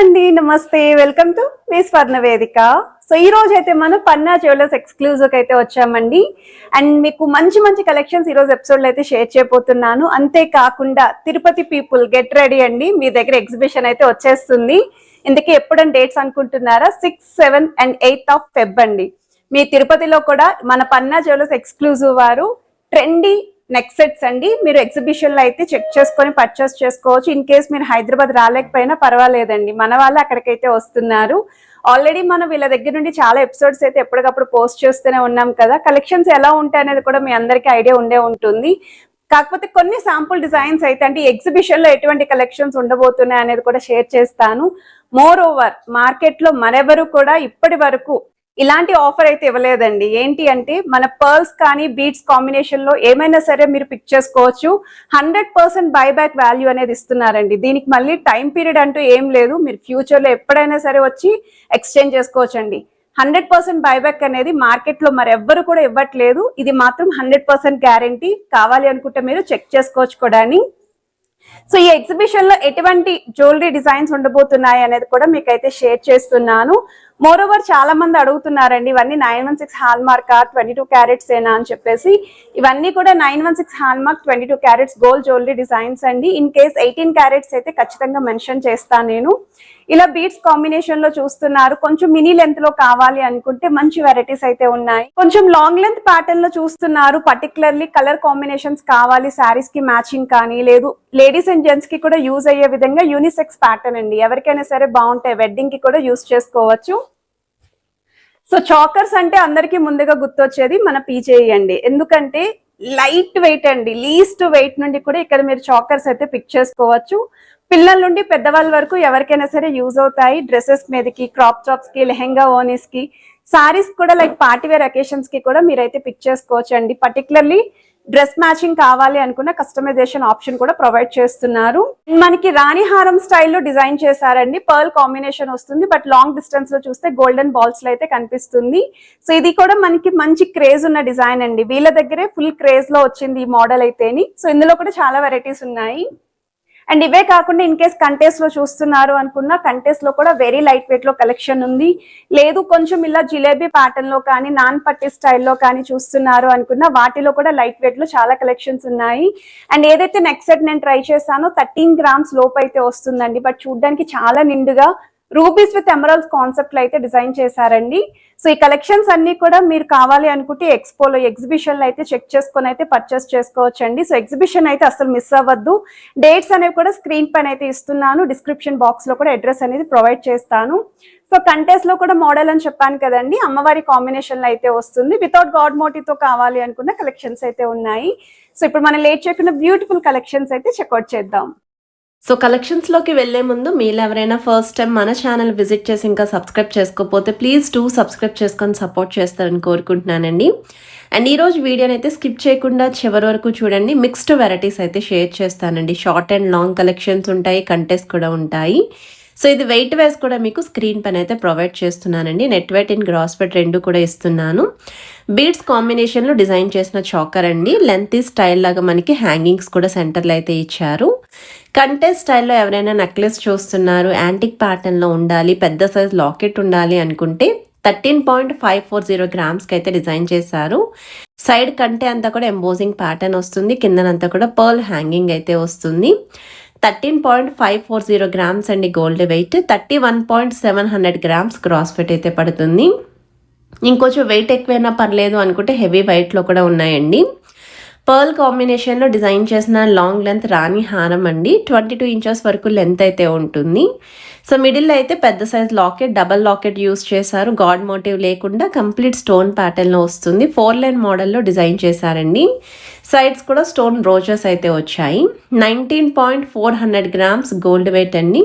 అండి, నమస్తే, welcome to me స్వర్ణ వేదిక. సో ఈ రోజు అయితే మనం పన్నా జ్యువెలర్స్ ఎక్స్క్లూజివ్ అయితే వచ్చామండి. అండ్ మీకు మంచి మంచి కలెక్షన్స్ ఈ రోజు ఎపిసోడ్ లో అయితే షేర్ చేయబోతున్నాను. అంతేకాకుండా తిరుపతి పీపుల్ గెట్ రెడీ అండి, మీ దగ్గర ఎగ్జిబిషన్ అయితే వచ్చేస్తుంది. ఇందుకే ఎప్పుడని డేట్స్ అనుకుంటున్నారా? 6, 7 and 8 of Feb అండి. మీ తిరుపతిలో కూడా మన పన్నా జ్యువెలర్స్ ఎక్స్క్లూజివ్ వారు ట్రెండీ నెక్ సెట్స్ అండి, మీరు ఎగ్జిబిషన్ లో అయితే చెక్ చేసుకొని పర్చేస్ చేసుకోవచ్చు. ఇన్ కేస్ మీరు హైదరాబాద్ రాలేకపోయినా పర్వాలేదండి, మన వాళ్ళు అక్కడికైతే వస్తున్నారు. ఆల్రెడీ మనం వీళ్ళ దగ్గర నుండి చాలా ఎపిసోడ్స్ అయితే ఎప్పటికప్పుడు పోస్ట్ చేస్తూనే ఉన్నాం కదా. కలెక్షన్స్ ఎలా ఉంటాయి అనేది కూడా మీ అందరికీ ఐడియా ఉండే ఉంటుంది. కాకపోతే కొన్ని శాంపుల్ డిజైన్స్ అయితే అంటే ఎగ్జిబిషన్ లో ఎటువంటి కలెక్షన్స్ ఉండబోతున్నాయి అనేది కూడా షేర్ చేస్తాను. మోర్ ఓవర్ మార్కెట్ లో మరెవరు కూడా ఇప్పటి వరకు ఇలాంటి ఆఫర్ అయితే ఇవ్వలేదండి. ఏంటి అంటే మన పర్ల్స్ కానీ బీడ్స్ కాంబినేషన్ లో ఏమైనా సరే మీరు పిక్ చేసుకోవచ్చు. 100% బైబ్యాక్ వాల్యూ అనేది ఇస్తున్నారండి. దీనికి మళ్ళీ టైం పీరియడ్ అంటూ ఏం లేదు, మీరు ఫ్యూచర్ లో ఎప్పుడైనా సరే వచ్చి ఎక్స్చేంజ్ చేసుకోవచ్చు అండి. 100% బైబ్యాక్ అనేది మార్కెట్ లో మరెవ్వరు కూడా ఇవ్వట్లేదు. ఇది మాత్రం 100% గ్యారంటీ. కావాలి అనుకుంటే మీరు చెక్ చేసుకోవచ్చు కూడా. సో ఈ ఎగ్జిబిషన్ లో ఎటువంటి జ్యువెలరీ డిజైన్స్ ఉండబోతున్నాయి అనేది కూడా మీకైతే షేర్ చేస్తున్నాను. మోర్ ఓవర్ చాలా మంది అడుగుతున్నారండి, ఇవన్నీ 916 హాల్ మార్క్ 22 క్యారెట్స్ ఏనా అని చెప్పేసి. ఇవన్నీ కూడా 916 hall mark 22 carats gold jewellery designs అండి. ఇన్ కేస్ 18 క్యారెట్స్ అయితే ఖచ్చితంగా మెన్షన్ చేస్తాను నేను. ఇలా బీడ్స్ కాంబినేషన్ లో చూస్తున్నారు. కొంచెం మినీ లెంత్ లో కావాలి అనుకుంటే మంచి వెరైటీస్ అయితే ఉన్నాయి. కొంచెం లాంగ్ లెంత్ ప్యాటర్న్ లో చూస్తున్నారు. పర్టికులర్లీ కలర్ కాంబినేషన్స్ కావాలి శారీస్ కి మ్యాచింగ్ కానీ, లేదు లేడీస్ అండ్ జెంట్స్ కి కూడా యూజ్ అయ్యే విధంగా యూనిసెక్స్ ప్యాటర్న్ అండి. ఎవరికైనా సరే బాగుంటాయి, వెడ్డింగ్ కి కూడా యూజ్ చేసుకోవచ్చు. సో చాకర్స్ అంటే అందరికీ ముందుగా గుర్తొచ్చేది మన పీజేఈ అండి. ఎందుకంటే లైట్ వెయిట్ అండి, లీస్ట్ వెయిట్ నుండి కూడా ఇక్కడ మీరు చాకర్స్ అయితే పిక్ చేసుకోవచ్చు. పిల్లల నుండి పెద్దవాళ్ళ వరకు ఎవరికైనా సరే యూజ్ అవుతాయి. డ్రెస్సెస్ మీదకి, క్రాప్ టాప్స్ కి, లెహెంగా ఓనీస్ కి, సారీస్ కూడా లైక్ పార్టీవేర్ అకేషన్స్ కి కూడా మీరైతే పిక్ చేసుకోవచ్చు అండి. పర్టికులర్లీ డ్రెస్ మ్యాచింగ్ కావాలి అనుకున్న కస్టమైజేషన్ ఆప్షన్ కూడా ప్రొవైడ్ చేస్తున్నారు. మనకి రాణిహారం స్టైల్లో డిజైన్ చేశారండి. పర్ల్ కాంబినేషన్ వస్తుంది, బట్ లాంగ్ డిస్టెన్స్ లో చూస్తే గోల్డెన్ బాల్స్ లో అయితే కనిపిస్తుంది. సో ఇది కూడా మనకి మంచి క్రేజ్ ఉన్న డిజైన్ అండి. వీళ్ళ దగ్గరే ఫుల్ క్రేజ్ లో వచ్చింది ఈ మోడల్ అయితేని. సో ఇందులో కూడా చాలా వెరైటీస్ ఉన్నాయి. అండ్ ఇవే కాకుండా ఇన్ కేస్ కంటెస్ట్ లో చూస్తున్నారు అనుకున్న కంటెస్ట్ లో కూడా వెరీ లైట్ వెయిట్ లో కలెక్షన్ ఉంది. లేదు కొంచెం ఇలా జిలేబీ ప్యాటర్న్ లో కానీ, నాన్ పట్టి స్టైల్లో కానీ చూస్తున్నారు అనుకున్న వాటిలో కూడా లైట్ వెయిట్ లో చాలా కలెక్షన్స్ ఉన్నాయి. అండ్ ఏదైతే నెక్ సెట్ నేను ట్రై చేశానో 13 గ్రామ్స్ లోపు అయితే వస్తుందండి. బట్ చూడడానికి చాలా నిండుగా రూబీస్ విత్ ఎమరాల్డ్స్ కాన్సెప్ట్ లో అయితే డిజైన్ చేశారండి. సో ఈ కలెక్షన్స్ అన్ని కూడా మీరు కావాలి అనుకుంటే ఎక్స్పోలో, ఎగ్జిబిషన్ లో అయితే చెక్ చేసుకొని అయితే పర్చేస్ చేసుకోవచ్చు అండి. సో ఎగ్జిబిషన్ అయితే అసలు మిస్ అవ్వద్దు. డేట్స్ అనేవి కూడా స్క్రీన్ పైన అయితే ఇస్తున్నాను. డిస్క్రిప్షన్ బాక్స్ లో కూడా అడ్రస్ అనేది ప్రొవైడ్ చేస్తాను. సో కంటెస్ట్ లో కూడా మోడల్ అని చెప్పాను కదండి, అమ్మవారి కాంబినేషన్ లో అయితే వస్తుంది. వితౌట్ గాడ్ మోటివ్ తో కావాలి అనుకున్న కలెక్షన్స్ అయితే ఉన్నాయి. సో ఇప్పుడు మనం లేట్ చేయకుండా బ్యూటిఫుల్ కలెక్షన్స్ అయితే చెక్అవుట్ చేద్దాం. సో కలెక్షన్స్లోకి వెళ్లే ముందు మీరు ఎవరైనా ఫస్ట్ టైం మన ఛానల్ విజిట్ చేసి ఇంకా సబ్స్క్రైబ్ చేసుకోకపోతే ప్లీజ్ సబ్స్క్రైబ్ చేసుకొని సపోర్ట్ చేస్తారని కోరుకుంటున్నానండి. అండ్ ఈరోజు వీడియోని అయితే స్కిప్ చేయకుండా చివరి వరకు చూడండి. మిక్స్డ్ వెరైటీస్ అయితే షేర్ చేస్తానండి. షార్ట్ అండ్ లాంగ్ కలెక్షన్స్ ఉంటాయి, కంటెస్ట్ కూడా ఉంటాయి. సో ఇది వెయిట్ వైజ్ కూడా మీకు స్క్రీన్ పైన అయితే ప్రొవైడ్ చేస్తున్నానండి. Net weight and gross weight రెండు కూడా ఇస్తున్నాను. బీడ్స్ కాంబినేషన్లో డిజైన్ చేసిన చాకర్ అండి. లెంతీ స్టైల్ లాగా మనకి హ్యాంగింగ్స్ కూడా సెంటర్లో అయితే ఇచ్చారు. కంటెస్ట్ స్టైల్లో ఎవరైనా నెక్లెస్ చూస్తున్నారు, యాంటిక్ ప్యాటర్న్లో ఉండాలి, పెద్ద సైజ్ లాకెట్ ఉండాలి అనుకుంటే 13.540 గ్రామ్స్కి అయితే డిజైన్ చేశారు. సైడ్ కంటే అంతా కూడా ఎంబోజింగ్ ప్యాటర్న్ వస్తుంది, కిందనంతా కూడా పర్ల్ హ్యాంగింగ్ అయితే వస్తుంది. 13.540 గ్రామ్స్ అండి gold weight. 31.700 grams gross weight అయితే పడుతుంది. ఇంకొంచెం వెయిట్ ఎక్కువైనా పర్లేదు అనుకుంటే హెవీ వెయిట్లో కూడా ఉన్నాయండి. పర్ల్ కాంబినేషన్లో డిజైన్ చేసిన లాంగ్ లెంత్ రాణి హారం అండి. 22 ఇంచెస్ వరకు లెంత్ అయితే ఉంటుంది. సో మిడిల్లో అయితే పెద్ద size locket, double locket use చేశారు. గాడ్ మోటివ్ లేకుండా కంప్లీట్ స్టోన్ ప్యాటర్న్లో వస్తుంది. 4 లైన్ మోడల్లో డిజైన్ చేశారండి. సైడ్స్ కూడా స్టోన్ బ్రోచెస్ అయితే వచ్చాయి. 19.400 గ్రామ్స్ గోల్డ్ వెయిట్ అండి.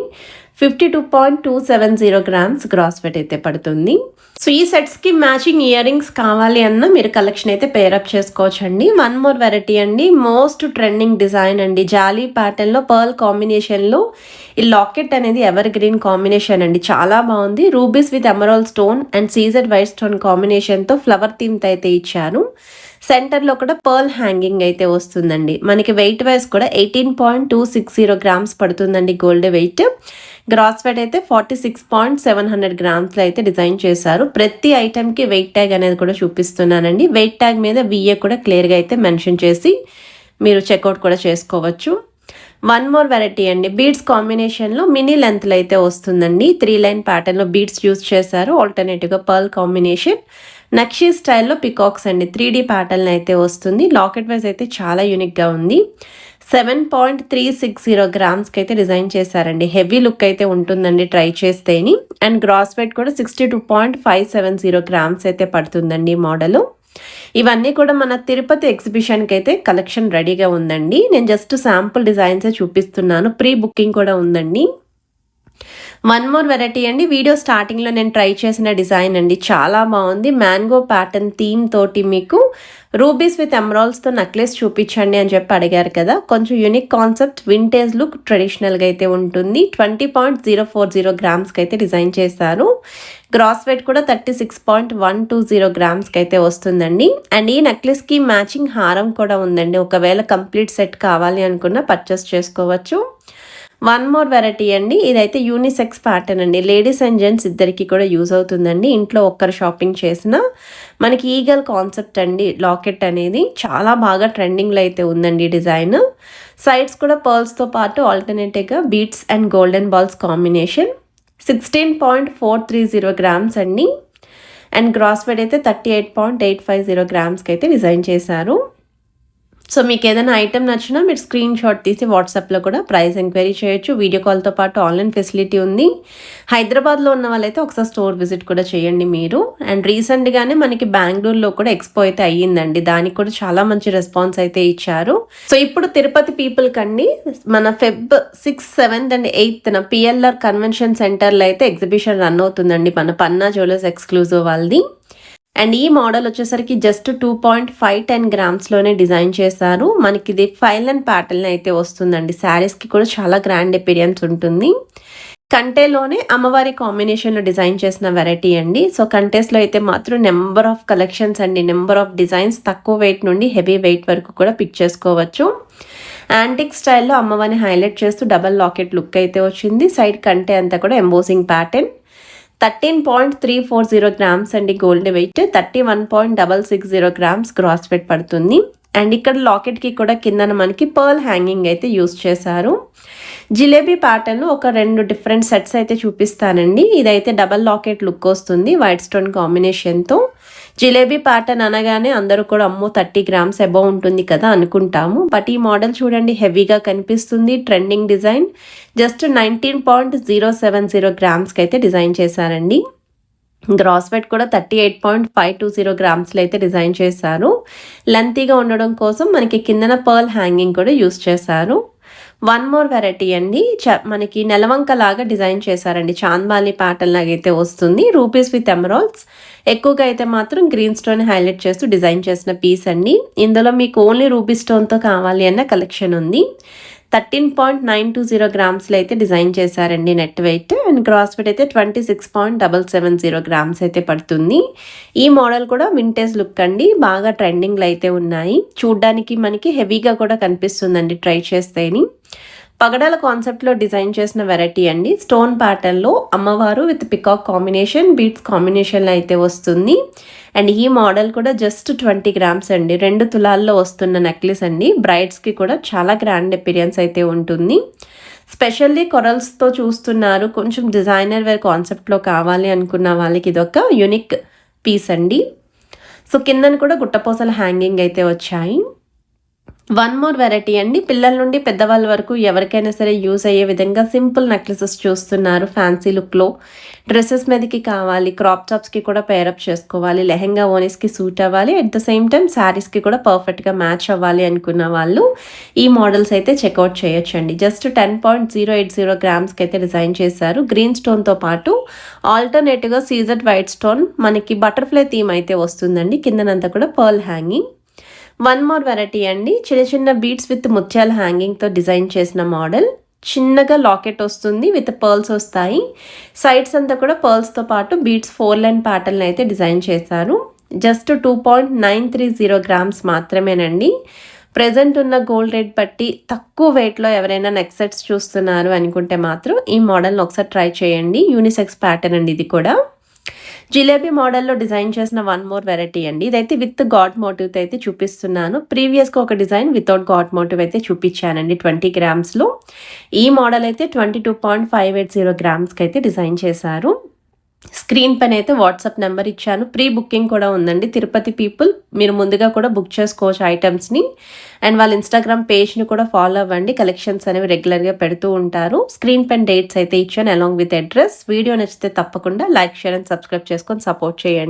52.270 గ్రామ్స్ గ్రాస్ వెయిట్ అయితే పడుతుంది. సో ఈ సెట్స్కి మ్యాచింగ్ ఇయర్ రింగ్స్ కావాలి అన్న మీరు కలెక్షన్ అయితే పేరప్ చేసుకోవచ్చు అండి. వన్ మోర్ వెరైటీ అండి, మోస్ట్ ట్రెండింగ్ డిజైన్ అండి. జాలీ ప్యాటర్న్లో పర్ల్ కాంబినేషన్లో ఈ లాకెట్ అనేది ఎవర్ గ్రీన్ కాంబినేషన్ అండి. చాలా బాగుంది. Rubies with emerald stone and CZ white stone కాంబినేషన్తో ఫ్లవర్ థీమ్తో అయితే ఇచ్చారు. సెంటర్లో కూడా పర్ల్ హ్యాంగింగ్ అయితే వస్తుందండి. మనకి వెయిట్ వైజ్ కూడా 18.260 గ్రామ్స్ పడుతుందండి గోల్డ్ వెయిట్. గ్రాస్ వెయిట్ అయితే 46.700 గ్రామ్స్లో అయితే డిజైన్ చేశారు. ప్రతి ఐటెంకి వెయిట్ ట్యాగ్ అనేది కూడా చూపిస్తున్నానండి. వెయిట్ ట్యాగ్ మీద విఏ కూడా క్లియర్గా అయితే మెన్షన్ చేసి మీరు చెక్అవుట్ కూడా చేసుకోవచ్చు. వన్ మోర్ వెరైటీ అండి, బీడ్స్ కాంబినేషన్లో మినీ లెంత్లో అయితే వస్తుందండి. 3 లైన్ ప్యాటర్న్లో బీడ్స్ యూస్ చేశారు. ఆల్టర్నేటివ్గా పర్ల్ కాంబినేషన్, నక్షీ స్టైల్లో పికాక్స్ అండి. 3D ప్యాటర్న్ అయితే వస్తుంది. లాకెట్ వైజ్ అయితే చాలా యూనిక్గా ఉంది. 7.360 గ్రామ్స్కి అయితే డిజైన్ చేశారండి. హెవీ లుక్ అయితే ఉంటుందండి ట్రై చేస్తేని. అండ్ గ్రాస్ వెయిట్ కూడా 62.570 గ్రామ్స్ అయితే పడుతుందండి ఈ మోడలు. ఇవన్నీ కూడా మన తిరుపతి ఎగ్జిబిషన్కి అయితే కలెక్షన్ రెడీగా ఉందండి. నేను జస్ట్ శాంపుల్ డిజైన్సే చూపిస్తున్నాను. ప్రీ బుకింగ్ కూడా ఉందండి. వన్ మోర్ వెరైటీ అండి, వీడియో స్టార్టింగ్లో నేను ట్రై చేసిన డిజైన్ అండి. చాలా బాగుంది. మ్యాంగో ప్యాటర్న్ థీమ్ తోటి మీకు రూబీస్ విత్ ఎమరాల్డ్స్తో నెక్లెస్ చూపించండి అని చెప్పి అడిగారు కదా. కొంచెం యూనిక్ కాన్సెప్ట్, వింటేజ్ లుక్, ట్రెడిషనల్గా అయితే ఉంటుంది. 20.040 గ్రామ్స్కి అయితే డిజైన్ చేశారు. గ్రాస్ వెయిట్ కూడా 36.120 గ్రామ్స్కి అయితే వస్తుందండి. అండ్ ఈ నెక్లెస్కి మ్యాచింగ్ హారం కూడా ఉందండి. ఒకవేళ కంప్లీట్ సెట్ కావాలి అనుకున్నా పర్చేస్ చేసుకోవచ్చు. వన్ మోర్ వెరైటీ అండి, ఇదైతే యూనిసెక్స్ ప్యాటర్న్ అండి. లేడీస్ అండ్ జెంట్స్ ఇద్దరికి కూడా యూజ్ అవుతుందండి. ఇంట్లో ఒక్కరు షాపింగ్ చేసినా మనకి ఈగల్ కాన్సెప్ట్ అండి. లాకెట్ అనేది చాలా బాగా ట్రెండింగ్లో అయితే ఉందండి డిజైన్. సైడ్స్ కూడా పర్ల్స్తో పాటు ఆల్టర్నేటివ్గా beats and golden balls combination. 16.430 grams అండి. అండ్ గ్రాస్ వెయిట్ అయితే 38.850 గ్రామ్స్కి అయితే డిజైన్ చేశారు. సో మీకు ఏదైనా ఐటెం నచ్చినా మీరు స్క్రీన్ షాట్ తీసి వాట్సాప్లో కూడా ప్రైస్ ఎంక్వైరీ చేయొచ్చు. వీడియో కాల్తో పాటు ఆన్లైన్ ఫెసిలిటీ ఉంది. హైదరాబాద్లో ఉన్న వాళ్ళైతే ఒకసారి స్టోర్ విజిట్ కూడా చేయండి మీరు. అండ్ రీసెంట్గానే మనకి బెంగళూరులో కూడా ఎక్స్పో అయితే అయ్యిందండి. దానికి కూడా చాలా మంచి రెస్పాన్స్ అయితే ఇచ్చారు. సో ఇప్పుడు తిరుపతి పీపుల్ కండి మన Feb 6, 7 and 8 PLR కన్వెన్షన్ సెంటర్లో అయితే ఎగ్జిబిషన్ రన్ అవుతుందండి మన పన్నా జ్యువెలర్స్ ఎక్స్క్లూజివ్ వాళ్ళది. అండ్ ఈ మోడల్ వచ్చేసరికి జస్ట్ 2.510 గ్రామ్స్లోనే డిజైన్ చేశారు. మనకి ఇది 5 లైన్ ప్యాటర్న్ అయితే వస్తుందండి. శారీస్కి కూడా చాలా గ్రాండ్ అపిరియన్స్ ఉంటుంది. కంటేలోనే అమ్మవారి కాంబినేషన్లో డిజైన్ చేసిన వెరైటీ అండి. సో కంటేస్లో అయితే మాత్రం నెంబర్ ఆఫ్ కలెక్షన్స్ అండి, నెంబర్ ఆఫ్ డిజైన్స్, తక్కువ వెయిట్ నుండి హెవీ వెయిట్ వరకు కూడా పిక్ చేసుకోవచ్చు. యాంటిక్ స్టైల్లో అమ్మవారిని హైలైట్ చేస్తూ డబల్ లాకెట్ లుక్ అయితే వచ్చింది. సైడ్ కంటే అంతా కూడా ఎంబోసింగ్ ప్యాటర్న్. 13.340 గ్రామ్స్ అండి gold weight. 31.660 grams gross weight పడుతుంది. అండ్ ఇక్కడ లాకెట్కి కూడా కిందన మనకి పర్ల్ హ్యాంగింగ్ అయితే యూస్ చేశారు. జిలేబీ ప్యాటర్న్లో ఒక 2 డిఫరెంట్ సెట్స్ అయితే చూపిస్తానండి. ఇదైతే డబల్ లాకెట్ లుక్ వస్తుంది వైట్ స్టోన్ కాంబినేషన్తో. జిలేబీ ప్యాటర్న్ అనగానే అందరూ కూడా అమ్మో 30 గ్రామ్స్ అబౌవ్ ఉంటుంది కదా అనుకుంటాము. బట్ ఈ మోడల్ చూడండి హెవీగా కనిపిస్తుంది. Trending design. జస్ట్ 19.070 గ్రామ్స్కి అయితే డిజైన్ చేశారండి. గ్రాస్ వెయిట్ కూడా 38.520 గ్రామ్స్లో అయితే డిజైన్ చేశారు. లెంతీగా ఉండడం కోసం మనకి కిందన పర్ల్ హ్యాంగింగ్ కూడా యూస్ చేశారు. వన్ మోర్ వెరైటీ అండి, మనకి నెలవంక లాగా డిజైన్ చేశారండి. చాంద్బాలి ప్యాటర్న్ లాగా అయితే వస్తుంది. రూపీస్ విత్ ఎమరాల్డ్స్, ఎక్కువగా అయితే మాత్రం గ్రీన్ స్టోన్ హైలైట్ చేస్తూ డిజైన్ చేసిన పీస్ అండి. ఇందులో మీకు ఓన్లీ రూపీ స్టోన్తో కావాలి అన్న కలెక్షన్ ఉంది. 13.920 గ్రామ్స్లో అయితే డిజైన్ చేశారండి net weight. And gross weight అయితే 26.770 గ్రామ్స్ అయితే పడుతుంది. ఈ మోడల్ కూడా వింటేజ్ లుక్ అండి, బాగా ట్రెండింగ్లో అయితే ఉన్నాయి. చూడ్డానికి మనకి హెవీగా కూడా కనిపిస్తుందండి ట్రై చేస్తేని. పగడాల కాన్సెప్ట్లో డిజైన్ చేసిన వెరైటీ అండి. స్టోన్ ప్యాటర్న్లో అమ్మవారు విత్ పికాక్ కాంబినేషన్, బీట్స్ కాంబినేషన్లో అయితే వస్తుంది. అండ్ ఈ మోడల్ కూడా జస్ట్ 20 గ్రామ్స్ అండి. 2 తులాల్లో వస్తున్న నెక్లెస్ అండి. బ్రైడ్స్కి కూడా చాలా గ్రాండ్ అపిరియన్స్ అయితే ఉంటుంది. స్పెషల్లీ కొరల్స్తో చూస్తున్నారు, కొంచెం డిజైనర్ వేర్ కాన్సెప్ట్లో కావాలి అనుకున్న వాళ్ళకి ఇదొక యూనిక్ పీస్ అండి. సో కిందన కూడా గుట్టపోసల హ్యాంగింగ్ అయితే వచ్చాయి. వన్ మోర్ వెరైటీ అండి, పిల్లల నుండి పెద్దవాళ్ళ వరకు ఎవరికైనా సరే యూజ్ అయ్యే విధంగా సింపుల్ నెక్లెసెస్ చూస్తున్నారు. ఫ్యాన్సీ లుక్లో డ్రెస్సెస్ మీదకి కావాలి, క్రాప్ టాప్స్కి కూడా పేరప్ చేసుకోవాలి, లెహెంగా ఓనీస్కి సూట్ అవ్వాలి, అట్ ద సేమ్ టైం శారీస్కి కూడా పర్ఫెక్ట్గా మ్యాచ్ అవ్వాలి అనుకున్న వాళ్ళు ఈ మోడల్స్ అయితే చెక్అవుట్ చేయొచ్చండి. జస్ట్ 10.080 గ్రామ్స్కి అయితే డిజైన్ చేశారు. గ్రీన్ స్టోన్తో పాటు ఆల్టర్నేటివ్గా సీజెడ్ వైట్ స్టోన్, మనకి బటర్ఫ్లై థీమ్ అయితే వస్తుందండి. కిందనంతా కూడా pearl hanging. One more variety అండి, చిన్న చిన్న బీడ్స్ విత్ ముత్యాల హ్యాంగింగ్తో డిజైన్ చేసిన మోడల్. చిన్నగా లాకెట్ వస్తుంది, విత్ పర్ల్స్ వస్తాయి. సైడ్స్ అంతా కూడా పర్ల్స్తో పాటు బీడ్స్ 4 లైన్ ప్యాటర్న్ అయితే డిజైన్ చేశారు. జస్ట్ 2.930 గ్రామ్స్ మాత్రమేనండి. ప్రెజెంట్ ఉన్న గోల్డ్ రేట్ బట్టి తక్కువ వెయిట్లో ఎవరైనా నెక్ సెట్స్ చూస్తున్నారు అనుకుంటే మాత్రం ఈ మోడల్ని ఒకసారి ట్రై చేయండి. యూనిసెక్స్ ప్యాటర్న్ అండి ఇది కూడా. జిలేబీ మోడల్లో డిజైన్ చేసిన వన్ మోర్ వెరైటీ అండి. ఇదైతే విత్ గాడ్ మోటివ్తో అయితే చూపిస్తున్నాను. ప్రీవియస్గా ఒక డిజైన్ వితౌట్ గాడ్ మోటివ్ అయితే చూపించానండి 20 గ్రామ్స్లో. ఈ మోడల్ అయితే 22.580 గ్రామ్స్కి అయితే డిజైన్ చేశారు. స్క్రీన్ పైన అయితే వాట్సాప్ నెంబర్ ఇచ్చాను. ప్రీ బుకింగ్ కూడా ఉందండి. తిరుపతి పీపుల్ మీరు ముందుగా కూడా బుక్ చేసుకోవచ్చు ఐటమ్స్ని. అండ్ వాళ్ళ ఇన్స్టాగ్రామ్ పేజ్ని కూడా ఫాలో అవ్వండి. కలెక్షన్స్ అనేవి రెగ్యులర్గా పెడుతూ ఉంటారు. స్క్రీన్ పైన డేట్స్ అయితే ఇచ్చాను అలాంగ్ విత్ అడ్రస్. వీడియో నచ్చితే తప్పకుండా లైక్, షేర్ అండ్ సబ్స్క్రైబ్ చేసుకొని సపోర్ట్ చేయండి.